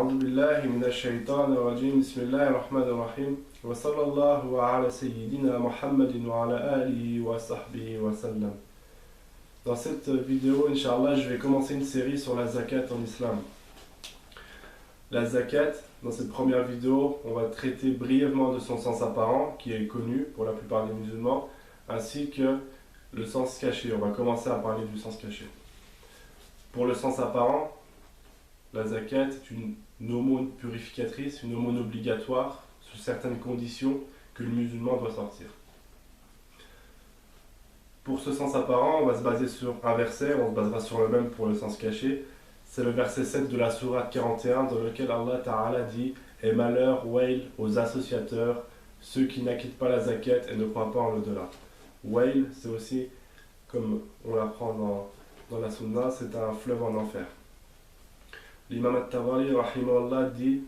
أعوذ بالله من الشيطان الرجيم بسم الله الرحمن الرحيم وصلى الله على سيدنا محمد وعلى آله وصحبه وسلم. Dans cette vidéo, Inch'Allah, je vais commencer une série sur la zakat en islam. La zakat, dans cette première vidéo, on va traiter brièvement de son sens apparent, qui est connu pour la plupart des musulmans, ainsi que le sens caché. On va commencer à parler du sens caché. Pour le sens apparent, la zakat est une aumône purificatrice, une aumône obligatoire, sous certaines conditions que le musulman doit sortir. Pour ce sens apparent, on va se baser sur un verset, on se basera sur le même pour le sens caché. C'est le verset 7 de la sourate 41 dans lequel Allah Ta'ala dit « Et malheur, wail aux associateurs, ceux qui n'acquittent pas la zakat et ne croient pas en l'au-delà. » Wail, c'est aussi, comme on l'apprend dans la sunna, c'est un fleuve en enfer. L'imam al-Tabari, rahimahullah, dit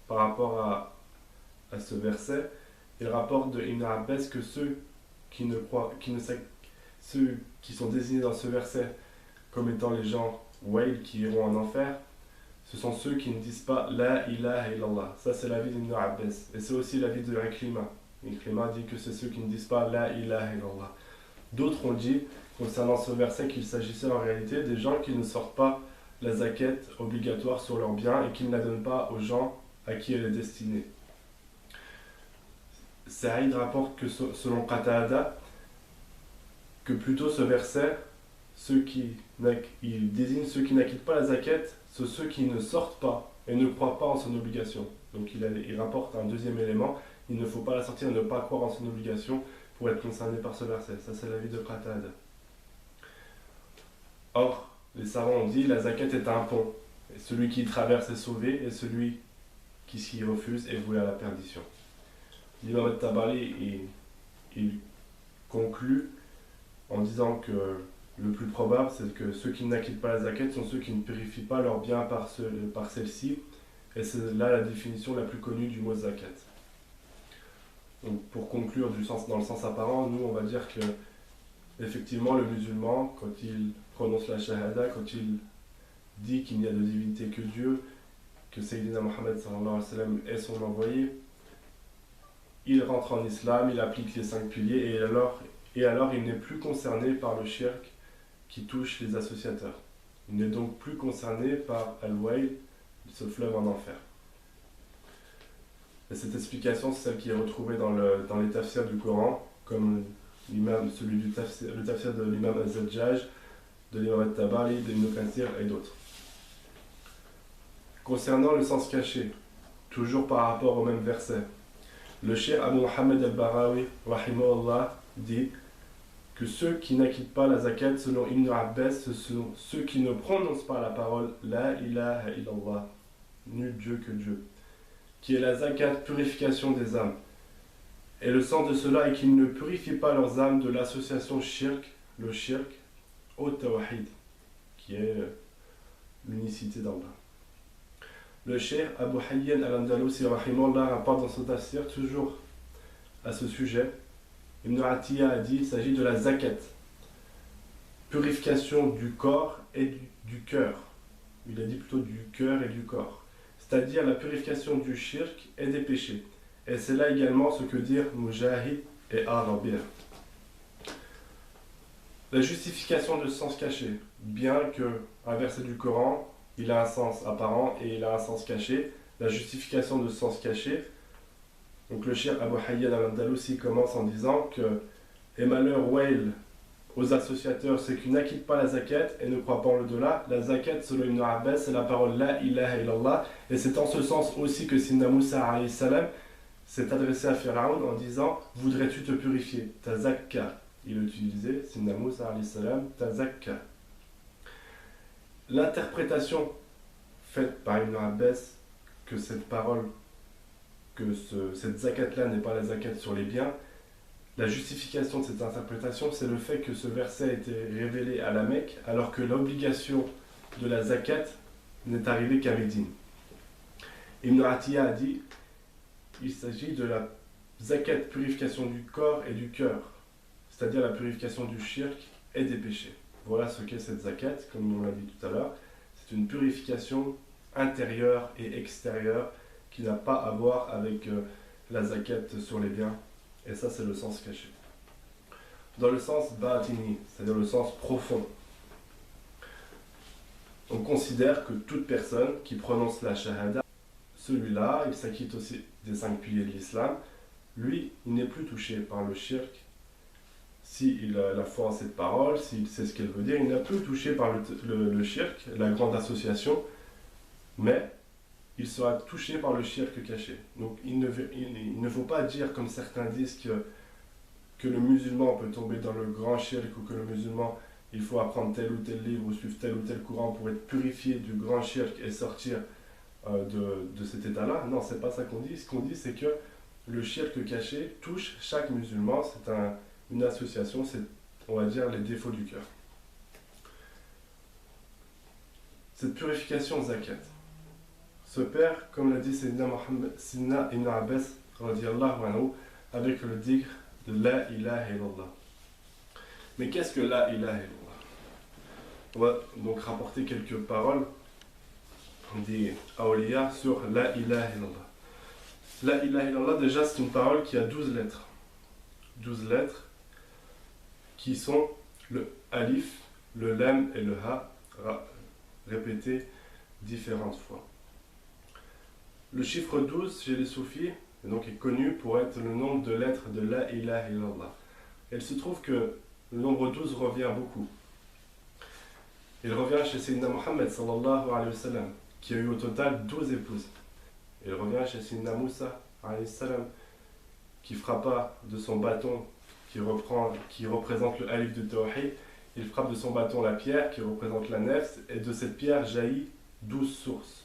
par rapport à ce verset, il rapporte de Ibn Abbas que ceux qui sont désignés dans ce verset comme étant les gens wail qui iront en enfer, ce sont ceux qui ne disent pas la ilaha illallah. Ça c'est l'avis d'Ibn Abbas. Et c'est aussi l'avis de Ikrima. Ikrima dit que c'est ceux qui ne disent pas la ilaha illallah. D'autres ont dit concernant ce verset qu'il s'agissait en réalité des gens qui ne sortent pas la zakat obligatoire sur leurs biens et qui ne la donnent pas aux gens à qui elle est destinée. Saïd rapporte que selon Qatada, que plutôt ce verset, il désigne ceux qui n'acquittent pas la zakat, c'est ceux qui ne sortent pas et ne croient pas en son obligation. Donc il rapporte un deuxième élément, il ne faut pas la sortir et ne pas croire en son obligation pour être concerné par ce verset. Ça c'est l'avis de Qatada. Or, les savants ont dit la zakat est un pont. Et celui qui y traverse est sauvé et celui qui s'y refuse est voué à la perdition. L'imam al-Tabari il conclut en disant que le plus probable c'est que ceux qui n'acquittent pas la zakat sont ceux qui ne purifient pas leurs biens par celle-ci. Et c'est là la définition la plus connue du mot zakat. Donc pour conclure dans le sens apparent, nous on va dire que effectivement le musulman, quand il prononce la shahada, quand il dit qu'il n'y a de divinité que Dieu, que Sayyidina Muhammad sallallahu alayhi wa sallam est son envoyé, il rentre en islam, il applique les 5 piliers et alors il n'est plus concerné par le shirk qui touche les associateurs. Il n'est donc plus concerné par al-wail, ce fleuve en enfer. Et cette explication, c'est celle qui est retrouvée dans les tafsirs du Coran, comme le tafsir de l'imam al-Zajjaj, de l'imam al-Tabari, de Ibn Kathir et d'autres. Concernant le sens caché, toujours par rapport au même verset, le cheikh Abu Muhammad al-Barawi, rahimahullah, dit que ceux qui n'acquittent pas la zakat, selon Ibn Abbas, ce sont ceux qui ne prononcent pas la parole la ilaha illallah, nul Dieu que Dieu, qui est la zakat, purification des âmes. Et le sens de cela est qu'ils ne purifient pas leurs âmes de l'association shirk, le shirk, au tawhid, qui est l'unicité d'Allah. Le cheikh Abu Hayyan al-Andalusi rahimahullah rapporte dans son tafsir toujours à ce sujet. Ibn Atiyah a dit qu'il s'agit de la zakat, purification du corps et du cœur. Il a dit plutôt du cœur et du corps, c'est-à-dire la purification du shirk et des péchés. Et c'est là également ce que dirent Mujahid et Ar-Rabi'. La justification de sens caché, bien qu'un verset du Coran, il a un sens apparent et il a un sens caché, la justification de sens caché, donc le cheikh Abu Hayyan al-Andalusi commence en disant que « Et malheur, wail aux associateurs, ceux qui n'acquittent pas la zakat et ne croient pas en l'au-delà. » La zakat, selon Ibn Abbas, c'est la parole la ilaha illallah, et c'est en ce sens aussi que Sidna Moussa alayhi salam s'est adressé à Pharaon en disant « Voudrais-tu te purifier » Tazakka. Il utilisait, Sidna Moussa alayhi salam, Tazakka. L'interprétation faite par Ibn Abbas que cette parole, cette zakat-là n'est pas la zakat sur les biens, la justification de cette interprétation, c'est le fait que ce verset a été révélé à la Mecque, alors que l'obligation de la zakat n'est arrivée qu'à Médine. Ibn Atiyah a dit il s'agit de la zakat, purification du corps et du cœur, c'est-à-dire la purification du shirk et des péchés. Voilà ce qu'est cette zakat, comme on l'a dit tout à l'heure. C'est une purification intérieur et extérieur qui n'a pas à voir avec la zakat sur les biens. Et ça, c'est le sens caché. Dans le sens batini, c'est-à-dire le sens profond, on considère que toute personne qui prononce la shahada, celui-là, il s'acquitte aussi des 5 piliers de l'islam. Lui, il n'est plus touché par le shirk. S'il a la foi en cette parole, s'il sait ce qu'elle veut dire, il n'est plus touché par le shirk, la grande association, mais il sera touché par le shirk caché. Donc il ne faut pas dire, comme certains disent, que le musulman peut tomber dans le grand shirk, ou que le musulman, il faut apprendre tel ou tel livre, ou suivre tel ou tel courant pour être purifié du grand shirk et sortir de cet état-là. Non, c'est pas ça qu'on dit. Ce qu'on dit, c'est que le shirk caché touche chaque musulman. C'est une association, c'est, on va dire, les défauts du cœur. Cette purification zakat se perd, comme l'a dit Sayyidina Ibn Abbas radiyallahu anhu, avec le dhikr de La ilaha illallah. Mais qu'est-ce que La ilaha illallah? On va donc rapporter quelques paroles des awliya sur La ilaha illallah. La ilaha illallah, déjà, c'est une parole qui a 12 lettres. 12 lettres qui sont le alif, le lam et le ha, répétés différentes fois. Le chiffre 12 chez les soufis donc, est connu pour être le nombre de lettres de La ilaha illallah. Il se trouve que le nombre 12 revient beaucoup. Il revient chez Sayyidina Muhammad sallallahu alayhi wa sallam, qui a eu au total 12 épouses. Il revient chez Sayyidina Moussa alayhi salam, qui frappa de son bâton qui représente le alif de Tawhid. Il frappe de son bâton la pierre qui représente la nefs, et de cette pierre jaillit 12 sources.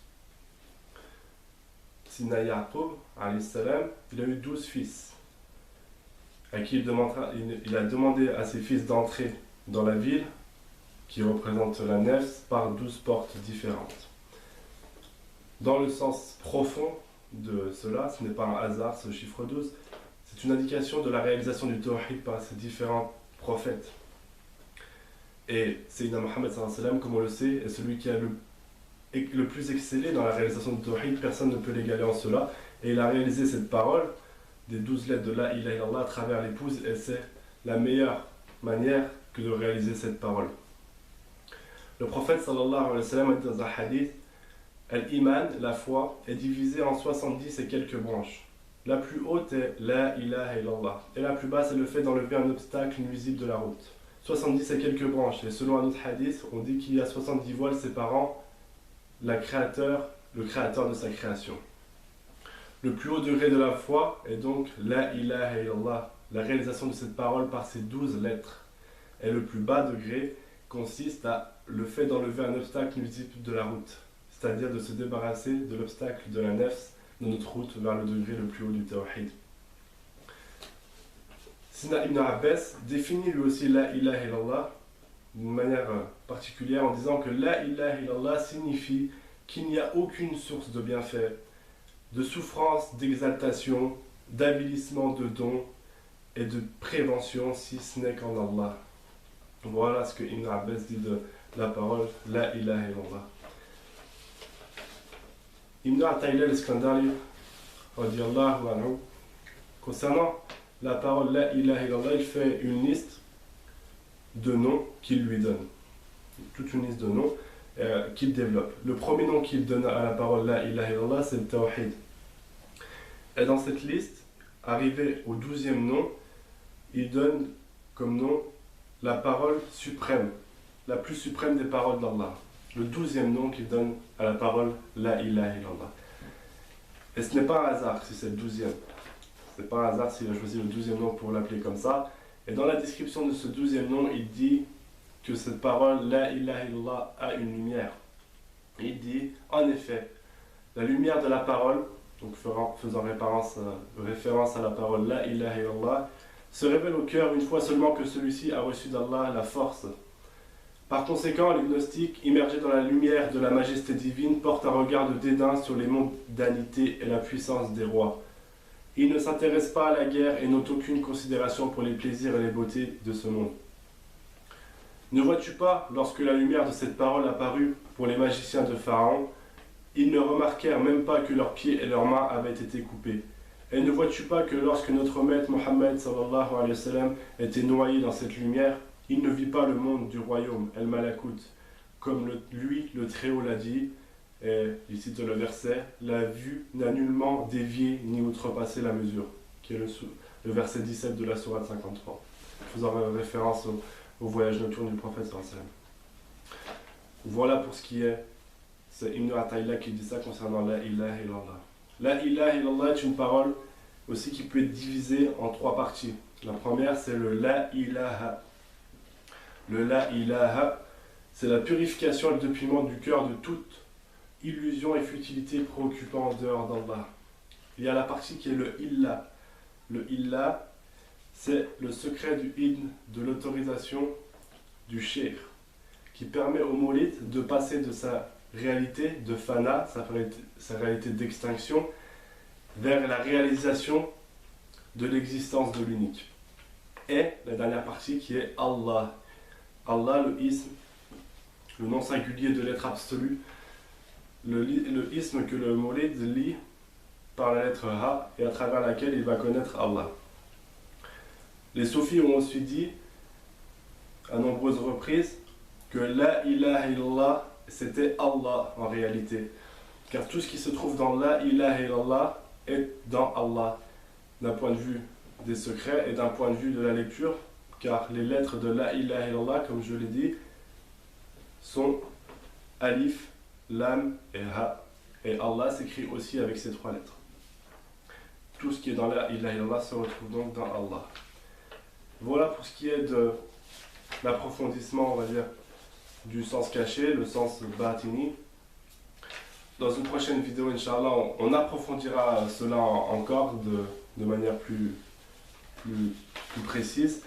Sayyidina Yaqub alayhi salam, il a eu 12 fils, à qui il a demandé à ses fils d'entrer dans la ville qui représente la nefs par 12 portes différentes. Dans le sens profond de cela, ce n'est pas un hasard ce chiffre 12, c'est une indication de la réalisation du tawhid par ces différents prophètes. Et Sayyidina Muhammad sallallahu alayhi wa sallam, comme on le sait, est celui qui a le plus excellé dans la réalisation du tawhid, personne ne peut l'égaler en cela, et il a réalisé cette parole des 12 lettres de La ilaha illallah à travers l'épouse, et c'est la meilleure manière que de réaliser cette parole. Le prophète sallallahu alayhi wa sallam a dit dans un hadith: Al-Iman, la foi, est divisée en 70 et quelques branches. La plus haute est La ilaha illallah, et la plus basse est le fait d'enlever un obstacle nuisible de la route. 70 et quelques branches, et selon un autre hadith, on dit qu'il y a 70 voiles séparant le créateur de sa création. Le plus haut degré de la foi est donc La ilaha illallah, la réalisation de cette parole par ses 12 lettres. Et le plus bas degré consiste à le fait d'enlever un obstacle nuisible de la route, c'est-à-dire de se débarrasser de l'obstacle de la nefs de notre route vers le degré le plus haut du tawhid. Sayyidina Ibn Abbas définit lui aussi La ilaha illallah d'une manière particulière en disant que La ilaha illallah signifie qu'il n'y a aucune source de bienfait, de souffrance, d'exaltation, d'avilissement de dons et de prévention si ce n'est qu'en Allah. Voilà ce que Ibn Abbas dit de la parole La ilaha illallah. Ibn Ata'illah al-Iskandari radiyallahu anhu, concernant la parole La ilaha illallah, il fait une liste de noms qu'il lui donne, toute une liste de noms qu'il développe. Le premier nom qu'il donne à la parole La ilaha illallah, c'est le Tawhid. Et dans cette liste, arrivé au 12e nom, il donne comme nom la parole suprême, la plus suprême des paroles d'Allah. Le 12e nom qu'il donne à la parole La ilaha illallah. Et ce n'est pas un hasard si c'est le 12e. Ce n'est pas un hasard s'il a choisi le 12e nom pour l'appeler comme ça. Et dans la description de ce 12e nom, il dit que cette parole La ilaha illallah a une lumière. Il dit, en effet, la lumière de la parole, donc faisant référence à la parole La ilaha illallah, se révèle au cœur une fois seulement que celui-ci a reçu d'Allah la force. Par conséquent, les gnostiques, immergés dans la lumière de la majesté divine, portent un regard de dédain sur les mondanités et la puissance des rois. Ils ne s'intéressent pas à la guerre et n'ont aucune considération pour les plaisirs et les beautés de ce monde. Ne vois-tu pas, lorsque la lumière de cette parole apparut pour les magiciens de Pharaon, Ils ne remarquèrent même pas que leurs pieds et leurs mains avaient été coupés. Et ne vois-tu pas que lorsque notre maître Mohammed sallallahu alayhi wa sallam était noyé dans cette lumière, il ne vit pas le monde du royaume, El Malakut, comme lui, le Très-Haut, l'a dit, et il cite le verset, la vue n'a nullement dévié ni outrepassé la mesure, qui est le verset 17 de la sourate 53, faisant référence au voyage nocturne du prophète sallallahu alayhi wa sallam. Voilà pour ce qui est, c'est Ibn Ata'illah qui dit ça concernant la ilaha illallah. La ilaha illallah est une parole aussi qui peut être divisée en trois parties. La première, c'est le la ilaha. Le la ilaha, c'est la purification et le dépouillement du cœur de toute illusion et futilité préoccupant en dehors d'Allah. Il y a la partie qui est le illa. Le illa, c'est le secret du idn, de l'autorisation du shir, qui permet au moulid de passer de sa réalité de fana, sa réalité d'extinction, vers la réalisation de l'existence de l'unique. Et la dernière partie qui est Allah. Allah, le ism, le nom singulier de l'être absolu, le ism que le moulid lit par la lettre Ha et à travers laquelle il va connaître Allah. Les soufis ont aussi dit à nombreuses reprises que la ilaha illallah c'était Allah en réalité, car tout ce qui se trouve dans la ilaha illallah est dans Allah, d'un point de vue des secrets et d'un point de vue de la lecture, car les lettres de la ilaha illallah, comme je l'ai dit, sont alif, lam et ha, et Allah s'écrit aussi avec ces trois lettres. Tout ce qui est dans la ilaha illallah se retrouve donc dans Allah. Voilà pour ce qui est de l'approfondissement, on va dire, du sens caché, le sens batini. Dans une prochaine vidéo, Inch'Allah, on approfondira cela encore de manière plus précise.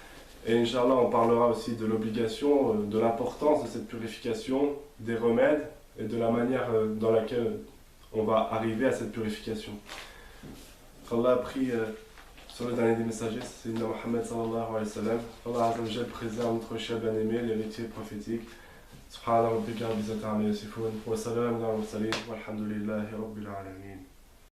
Et Inch'Allah, on parlera aussi de l'obligation, de l'importance de cette purification, des remèdes et de la manière dans laquelle on va arriver à cette purification. Allah a pris sur le dernier des messagers, c'est Mohammed sallallahu alayhi wa sallam. Allah Azza wa Jal préserve notre cher bien-aimé, l'héritier prophétique. سبحان ربك رب العزة عما يصفون وسلام على المرسلين والحمد لله رب العالمين